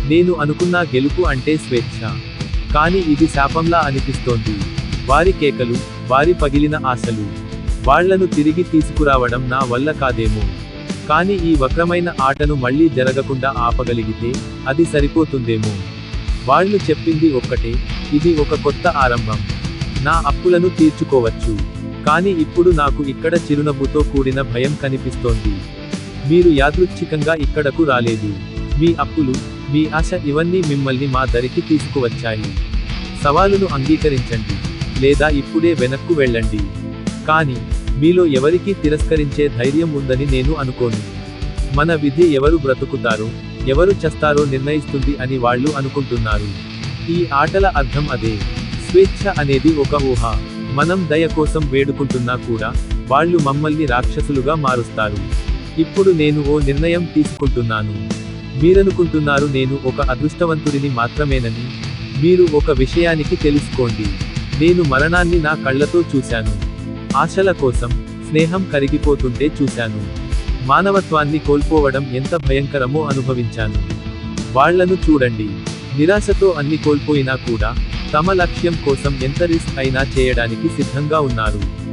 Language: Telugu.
నేను అనుకున్న గెలుపు అంటే స్వేచ్ఛ. కానీ ఇది శాపంలా అనిపిస్తోంది. వారి కేకలు, వారి పగిలిన ఆశలు. వాళ్లను తిరిగి తీసుకురావడం నా వల్ల కాదేమో. కానీ ఈ వక్రమైన ఆటను మళ్లీ జరగకుండా ఆపగలిగితే, అది సరిపోతుందేమో. వాళ్ళు చెప్పింది ఒక్కటే, ఇది ఒక కొత్త ఆరంభం. నా అప్పులను తీర్చుకోవచ్చు. కానీ ఇప్పుడు నాకు ఇక్కడ చిరునవ్వుతో కూడిన భయం కనిపిస్తోంది. మీరు యాదృచ్ఛికంగా ఇక్కడకు రాలేదు. మీ అప్పులు, మీ ఆశ ఇవన్నీ మిమ్మల్ని మా దరికి తీసుకువచ్చాయి. సవాలును అంగీకరించండి. లేదా ఇప్పుడే వెనక్కు వెళ్ళండి. కానీ మీలో ఎవరికీ తిరస్కరించే ధైర్యం ఉందని నేను అనుకోను. మన విధి ఎవరు బ్రతుకుతారో, ఎవరు చస్తారో నిర్ణయిస్తుంది అని వాళ్ళు అనుకుంటున్నారు. ఈ ఆటల అర్థం అదే. స్వేచ్ఛ అనేది ఒక ఊహ. మనం దయ కోసం వేడుకుంటున్నా కూడా, వాళ్ళు మమ్మల్ని రాక్షసులుగా మారుస్తారు. ఇప్పుడు నేను ఓ నిర్ణయం తీసుకుంటున్నాను. మీరనుకుంటున్నారు నేను ఒక అదృష్టవంతుడిని మాత్రమేనని. మీరు ఒక విషయానికి తెలుసుకోండి. నేను మరణాన్ని నా కళ్ళతో చూశాను. ఆశల కోసం, స్నేహం కరిగిపోతుంటే చూశాను. మానవత్వాన్ని కోల్పోవడం ఎంత భయంకరమో అనుభవించాను. వాళ్లను చూడండి. నిరాశతో అన్ని కోల్పోయినా కూడా, తమ లక్ష్యం కోసం ఎంత రిస్క్ అయినా చేయడానికి సిద్ధంగా ఉన్నారు.